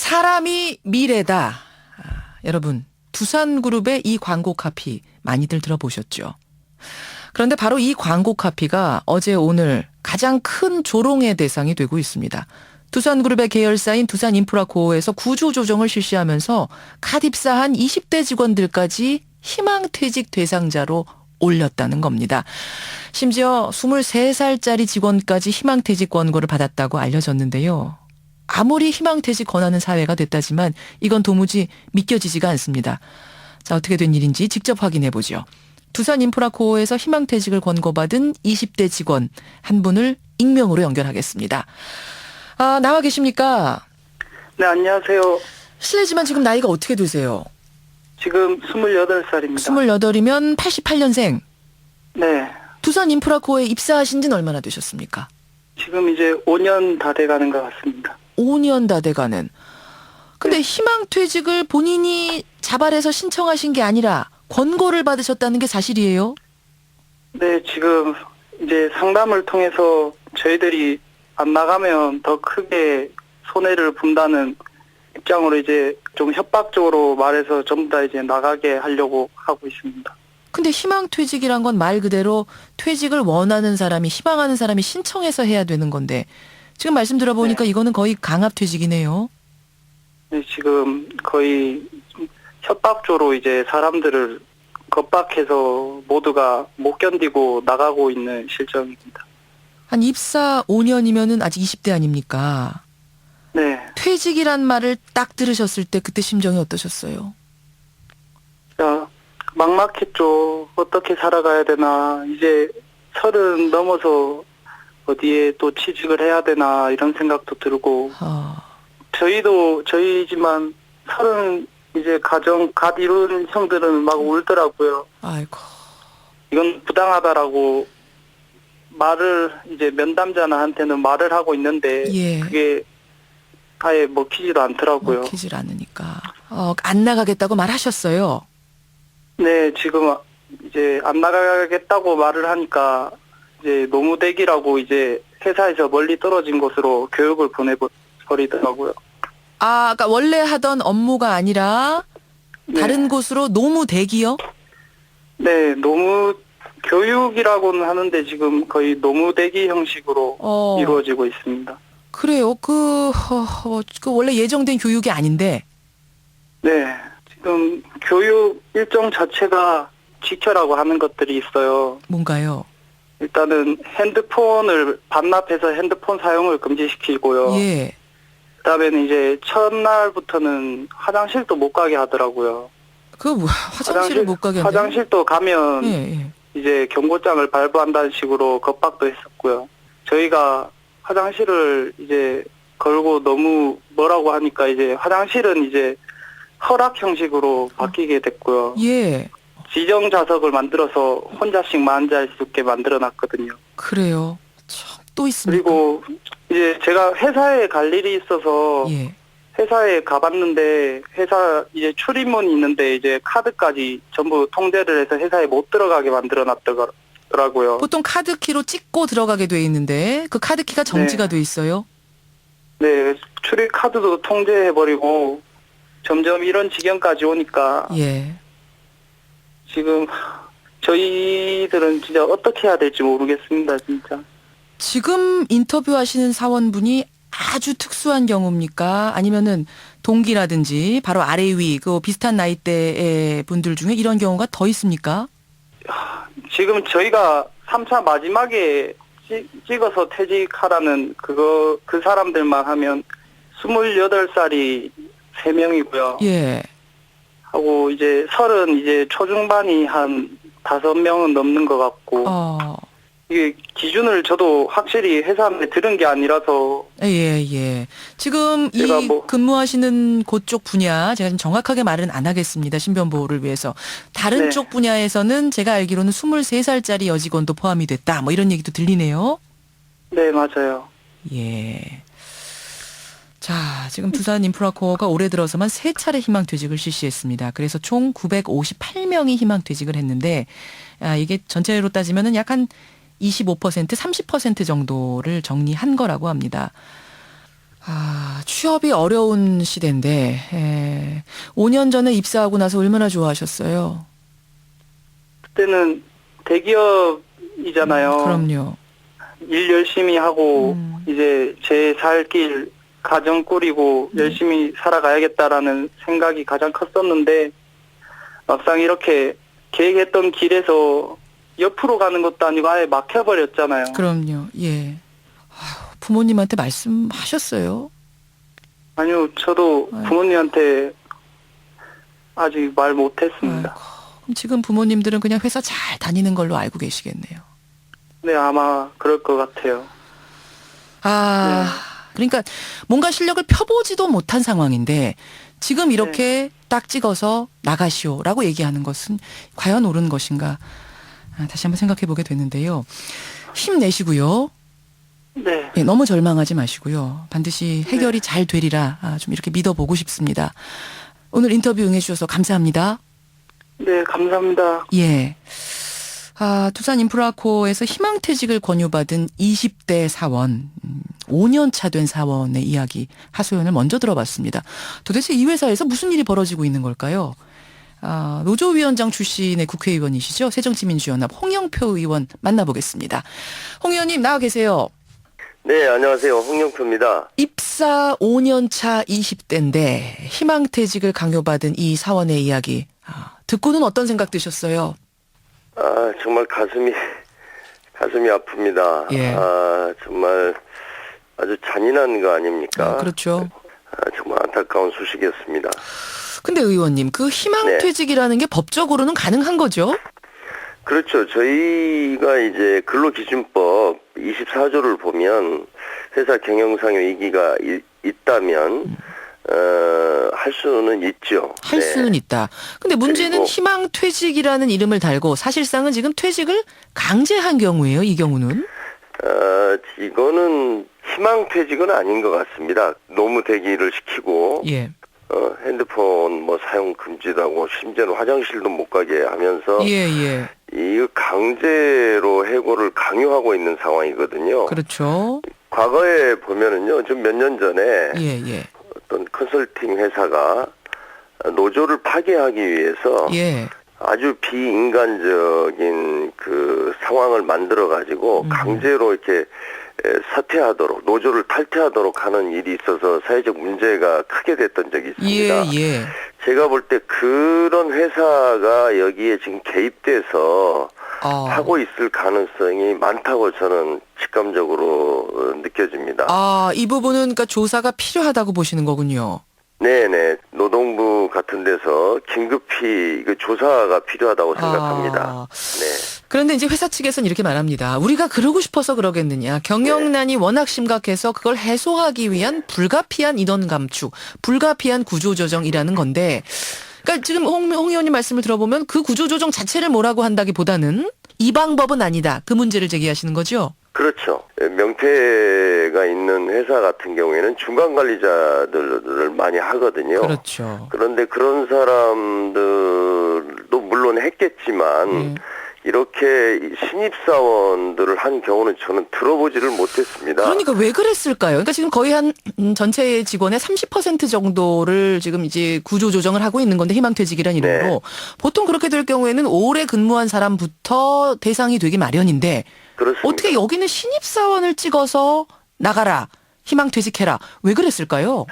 사람이 미래다. 여러분, 두산그룹의 이 광고 카피 많이들 들어보셨죠? 그런데 바로 이 광고 카피가 어제 오늘 가장 큰 조롱의 대상이 되고 있습니다. 두산그룹의 계열사인 두산인프라코어에서 구조조정을 실시하면서 갓 입사한 20대 직원들까지 희망퇴직 대상자로 올렸다는 겁니다. 심지어 23살짜리 직원까지 희망퇴직 권고를 받았다고 알려졌는데요. 아무리 희망퇴직 권하는 사회가 됐다지만 이건 도무지 믿겨지지가 않습니다. 자, 어떻게 된 일인지 직접 확인해보죠. 두산인프라코어에서 희망퇴직을 권고받은 20대 직원 한 분을 익명으로 연결하겠습니다. 나와 계십니까? 네, 안녕하세요. 실례지만 지금 나이가 어떻게 되세요? 지금 28살입니다. 28이면 88년생. 네. 두산인프라코어에 입사하신 지는 얼마나 되셨습니까? 지금 이제 5년 다 돼가는 것 같습니다. 5년 다 돼가는. 근데 네. 희망퇴직을 본인이 자발해서 신청하신 게 아니라 권고를 받으셨다는 게 사실이에요? 네, 지금 이제 상담을 통해서 저희들이 안 나가면 더 크게 손해를 본다는 입장으로 이제 좀 협박적으로 말해서 전부 다 이제 나가게 하려고 하고 있습니다. 근데 희망퇴직이란 건 말 그대로 퇴직을 원하는 사람이, 희망하는 사람이 신청해서 해야 되는 건데 지금 말씀 들어보니까 네. 이거는 거의 강압퇴직이네요. 네, 지금 거의 협박조로 이제 사람들을 겁박해서 모두가 못 견디고 나가고 있는 실정입니다. 한 입사 5년이면은 아직 20대 아닙니까? 네. 퇴직이란 말을 딱 들으셨을 때 그때 심정이 어떠셨어요? 자, 막막했죠. 어떻게 살아가야 되나. 이제 30 넘어서 어디에 또 취직을 해야 되나 이런 생각도 들고. 저희도 저희지만 30 이제 가정 갓 이룬 형들은 막 울더라고요. 아이고. 이건 부당하다라고 말을 이제 면담자한테는 말을 하고 있는데 예. 그게 아예 먹히지도 않더라고요. 먹히질 않으니까. 안 나가겠다고 말하셨어요? 네, 지금 이제 안 나가겠다고 말을 하니까 이제 노무대기라고 이제 회사에서 멀리 떨어진 곳으로 교육을 보내버리더라고요. 그러니까 원래 하던 업무가 아니라 다른 네. 곳으로 노무대기요? 네, 노무 교육이라고는 하는데 지금 거의 노무대기 형식으로 이루어지고 있습니다. 그래요. 그 원래 예정된 교육이 아닌데. 네, 지금 교육 일정 자체가 지켜라고 하는 것들이 있어요. 뭔가요? 일단은 핸드폰을 반납해서 핸드폰 사용을 금지시키고요. 예. 그다음에는 이제 첫날부터는 화장실도 못 가게 하더라고요. 화장실을 못 가게 한대요? 화장실도 가면 예. 이제 경고장을 발부한다는 식으로 겁박도 했었고요. 저희가 화장실을 이제 걸고 너무 뭐라고 하니까 이제 화장실은 이제 허락 형식으로 바뀌게 됐고요. 예. 지정 좌석을 만들어서 혼자씩만 앉을 수 있게 만들어놨거든요. 그래요. 참, 또 있습니까? 그리고 이제 제가 회사에 갈 일이 있어서 예. 회사에 가봤는데 회사 이제 출입문이 있는데 이제 카드까지 전부 통제를 해서 회사에 못 들어가게 만들어놨더라고요. 보통 카드키로 찍고 들어가게 돼 있는데 그 카드키가 정지가 돼 있어요? 네, 출입 카드도 통제해버리고 점점 이런 지경까지 오니까 예. 지금 저희들은 진짜 어떻게 해야 될지 모르겠습니다, 진짜. 지금 인터뷰하시는 사원분이 아주 특수한 경우입니까? 아니면은 동기라든지 바로 아래 위 그 비슷한 나이대의 분들 중에 이런 경우가 더 있습니까? 지금 저희가 3차 마지막에 찍어서 퇴직하라는 그 사람들만 하면 28살이 3명이고요. 예. 하고 이제 30 이제 초중반이 한 5명은 넘는 것 같고. 이게 기준을 저도 확실히 회사에 들은 게 아니라서. 예. 지금 이 근무하시는 그쪽 분야, 제가 좀 정확하게 말은 안 하겠습니다. 신변보호를 위해서. 다른 네. 쪽 분야에서는 제가 알기로는 23살짜리 여직원도 포함이 됐다. 뭐 이런 얘기도 들리네요. 네, 맞아요. 예. 자, 지금 두산인프라코어가 올해 들어서만 3차례 희망퇴직을 실시했습니다. 그래서 총 958명이 희망퇴직을 했는데, 이게 전체로 따지면은 약 한 25%, 30% 정도를 정리한 거라고 합니다. 취업이 어려운 시대인데 5년 전에 입사하고 나서 얼마나 좋아하셨어요? 그때는 대기업이잖아요. 그럼요. 일 열심히 하고 이제 제 살 길 가정 꾸리고 열심히 살아가야겠다라는 생각이 가장 컸었는데 막상 이렇게 계획했던 길에서 옆으로 가는 것도 아니고 아예 막혀버렸잖아요. 그럼요. 예. 부모님한테 말씀하셨어요? 아니요, 저도 아이고. 부모님한테 아직 말 못했습니다. 아이고, 그럼 지금 부모님들은 그냥 회사 잘 다니는 걸로 알고 계시겠네요. 네, 아마 그럴 것 같아요. 그러니까 뭔가 실력을 펴보지도 못한 상황인데 지금 이렇게 딱 찍어서 나가시오라고 얘기하는 것은 과연 옳은 것인가? 다시 한번 생각해 보게 되는데요. 힘내시고요. 네, 예, 너무 절망하지 마시고요. 반드시 해결이 잘 되리라 좀 이렇게 믿어보고 싶습니다. 오늘 인터뷰 응해주셔서 감사합니다. 네, 감사합니다. 예. 두산 인프라코어에서 희망퇴직을 권유받은 20대 사원, 5년 차 된 사원의 이야기, 하소연을 먼저 들어봤습니다. 도대체 이 회사에서 무슨 일이 벌어지고 있는 걸까요? 노조위원장 출신의 국회의원이시죠? 새정치민주연합 홍영표 의원 만나보겠습니다. 홍 의원님 나와 계세요. 네, 안녕하세요. 홍영표입니다. 입사 5년 차 20대인데 희망퇴직을 강요받은 이 사원의 이야기, 듣고는 어떤 생각 드셨어요? 정말 가슴이 아픕니다. 예. 정말 아주 잔인한 거 아닙니까? 그렇죠. 정말 안타까운 소식이었습니다. 근데 의원님, 그 희망퇴직이라는 게 법적으로는 가능한 거죠? 그렇죠. 저희가 이제 근로기준법 24조를 보면 회사 경영상의 위기가 있다면 할 수는 있죠. 할 수는 있다. 근데 문제는 그리고 희망퇴직이라는 이름을 달고 사실상은 지금 퇴직을 강제한 경우예요, 이 경우는? 이거는 희망퇴직은 아닌 것 같습니다. 노무 대기를 시키고 예. 핸드폰 사용 금지도 하고 심지어는 화장실도 못 가게 하면서 예. 이 강제로 해고를 강요하고 있는 상황이거든요. 그렇죠. 과거에 보면은요, 좀 몇 년 전에 예. 어떤 컨설팅 회사가 노조를 파괴하기 위해서 예. 아주 비인간적인 그 상황을 만들어 가지고 강제로 이렇게 사퇴하도록, 노조를 탈퇴하도록 하는 일이 있어서 사회적 문제가 크게 됐던 적이 있습니다. 예. 제가 볼 때 그런 회사가 여기에 지금 개입돼서 하고 있을 가능성이 많다고 저는 직감적으로 느껴집니다. 이 부분은 그러니까 조사가 필요하다고 보시는 거군요. 네네. 노동부 같은 데서 긴급히 조사가 필요하다고 생각합니다. 네. 그런데 이제 회사 측에서는 이렇게 말합니다. 우리가 그러고 싶어서 그러겠느냐. 경영난이 워낙 심각해서 그걸 해소하기 위한 불가피한 인원 감축, 불가피한 구조조정이라는 건데, 그러니까 지금 홍 의원님 말씀을 들어보면 그 구조조정 자체를 뭐라고 한다기보다는 이 방법은 아니다. 그 문제를 제기하시는 거죠? 그렇죠. 명퇴가 있는 회사 같은 경우에는 중간 관리자들을 많이 하거든요. 그렇죠. 그런데 그런 사람들도 물론 했겠지만 이렇게 신입사원들을 한 경우는 저는 들어보지를 못했습니다. 그러니까 왜 그랬을까요? 그러니까 지금 거의 한 전체 직원의 30% 정도를 지금 이제 구조조정을 하고 있는 건데 희망퇴직이란 이름으로. 네. 보통 그렇게 될 경우에는 오래 근무한 사람부터 대상이 되기 마련인데 그렇습니다. 어떻게 여기는 신입사원을 찍어서 나가라, 희망퇴직해라. 왜 그랬을까요?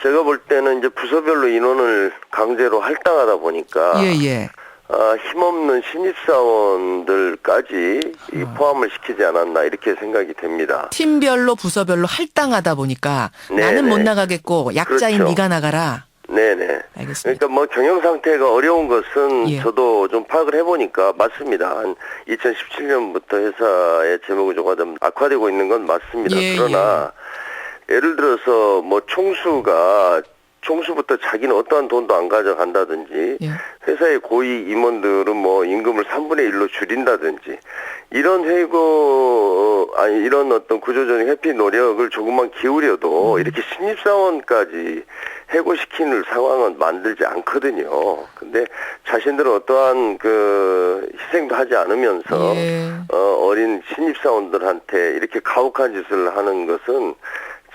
제가 볼 때는 이제 부서별로 인원을 강제로 할당하다 보니까 예. 힘없는 신입사원들까지 포함을 시키지 않았나 이렇게 생각이 됩니다. 팀별로 부서별로 할당하다 보니까 나는 못 나가겠고 약자인 그렇죠. 네가 나가라. 네네. 알겠습니다. 그러니까 경영 상태가 어려운 것은 예. 저도 좀 파악을 해보니까 맞습니다. 한 2017년부터 회사의 재무구조가 좀 악화되고 있는 건 맞습니다. 그러나 예를 들어서 총수부터 자기는 어떠한 돈도 안 가져간다든지 회사의 고위 임원들은 임금을 3분의 1로 줄인다든지 이런 이런 어떤 구조조정 회피 노력을 조금만 기울여도 이렇게 신입사원까지 해고시키는 상황은 만들지 않거든요. 근데 자신들은 어떠한 희생도 하지 않으면서 어린 신입사원들한테 이렇게 가혹한 짓을 하는 것은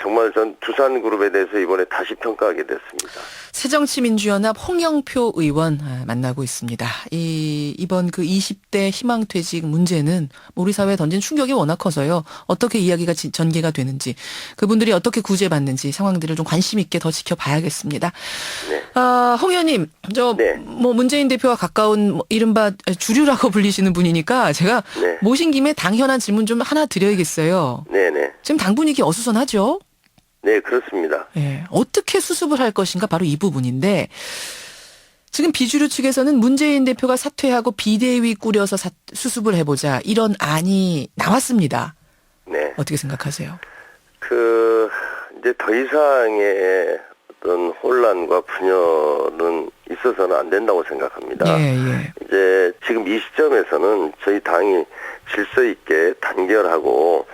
정말 전 두산그룹에 대해서 이번에 다시 평가하게 됐습니다. 새정치민주연합 홍영표 의원 만나고 있습니다. 이번 그 20대 희망퇴직 문제는 우리 사회에 던진 충격이 워낙 커서요. 어떻게 이야기가 전개가 되는지, 그분들이 어떻게 구제받는지 상황들을 좀 관심 있게 더 지켜봐야겠습니다. 네. 홍 의원님, 네. 뭐 문재인 대표와 가까운 이른바 주류라고 불리시는 분이니까 제가 네. 모신 김에 당연한 질문 좀 하나 드려야겠어요. 네네. 지금 당 분위기 어수선하죠? 네, 그렇습니다. 예, 어떻게 수습을 할 것인가 바로 이 부분인데, 지금 비주류 측에서는 문재인 대표가 사퇴하고 비대위 꾸려서 수습을 해보자 이런 안이 나왔습니다. 네. 어떻게 생각하세요? 이제 더 이상의 어떤 혼란과 분열은 있어서는 안 된다고 생각합니다. 예. 이제 지금 이 시점에서는 저희 당이 질서 있게 단결하고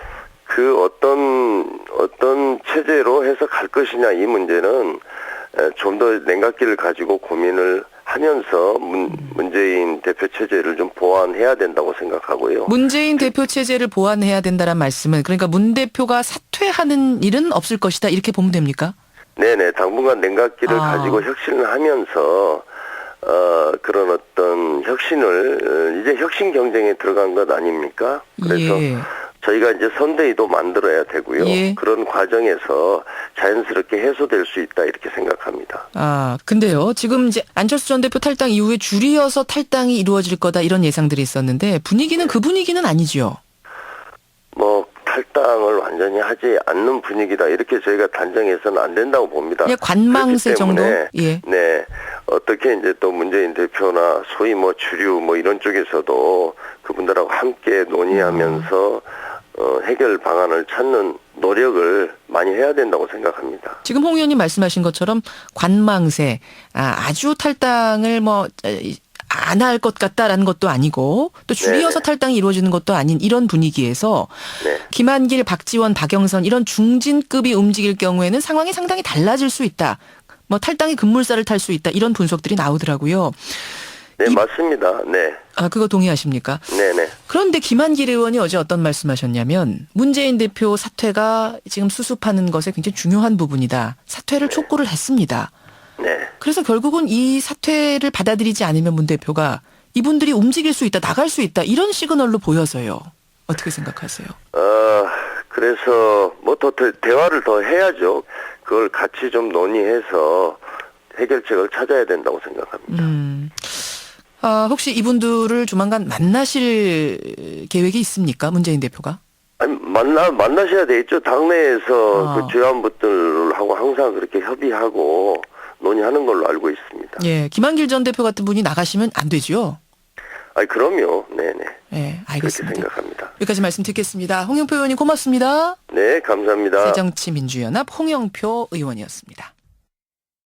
그 어떤 체제로 해서 갈 것이냐 이 문제는 좀 더 냉각기를 가지고 고민을 하면서 문재인 대표 체제를 좀 보완해야 된다고 생각하고요. 문재인 대표 체제를 보완해야 된다는 말씀은, 그러니까 문 대표가 사퇴하는 일은 없을 것이다 이렇게 보면 됩니까? 네네, 당분간 냉각기를 가지고 혁신을 하면서 그런 어떤 혁신을 이제 혁신 경쟁에 들어간 것 아닙니까? 그래서 예. 저희가 이제 선대위도 만들어야 되고요. 예. 그런 과정에서 자연스럽게 해소될 수 있다 이렇게 생각합니다. 근데요. 지금 이제 안철수 전 대표 탈당 이후에 줄이어서 탈당이 이루어질 거다 이런 예상들이 있었는데 분위기는 그 분위기는 아니지요. 뭐 탈당을 완전히 하지 않는 분위기다 이렇게 저희가 단정해서는 안 된다고 봅니다. 예, 관망세 정도. 예. 네. 어떻게 이제 또 문재인 대표나 소위 뭐 주류 뭐 이런 쪽에서도 그분들하고 함께 논의하면서 해결 방안을 찾는 노력을 많이 해야 된다고 생각합니다. 지금 홍 의원님 말씀하신 것처럼 관망세, 아주 탈당을 안 할 것 같다라는 것도 아니고 또 줄이어서 탈당이 이루어지는 것도 아닌 이런 분위기에서 네. 김한길, 박지원, 박영선 이런 중진급이 움직일 경우에는 상황이 상당히 달라질 수 있다. 탈당이 급물살을 탈 수 있다. 이런 분석들이 나오더라고요. 네, 맞습니다. 네. 그거 동의하십니까? 네네. 그런데 김한길 의원이 어제 어떤 말씀하셨냐면 문재인 대표 사퇴가 지금 수습하는 것에 굉장히 중요한 부분이다. 사퇴를 촉구를 했습니다. 네. 그래서 결국은 이 사퇴를 받아들이지 않으면 문 대표가 이분들이 움직일 수 있다, 나갈 수 있다 이런 시그널로 보여서요. 어떻게 생각하세요? 그래서 더 대화를 더 해야죠. 그걸 같이 좀 논의해서 해결책을 찾아야 된다고 생각합니다. 혹시 이분들을 조만간 만나실 계획이 있습니까? 문재인 대표가? 아니, 만나셔야 되겠죠. 당내에서 그 주요한 분들하고 항상 그렇게 협의하고 논의하는 걸로 알고 있습니다. 예, 김한길 전 대표 같은 분이 나가시면 안 되죠? 아니, 그럼요. 네네. 예, 알겠습니다. 그렇게 생각합니다. 여기까지 말씀 듣겠습니다. 홍영표 의원님 고맙습니다. 네, 감사합니다. 새정치민주연합 홍영표 의원이었습니다.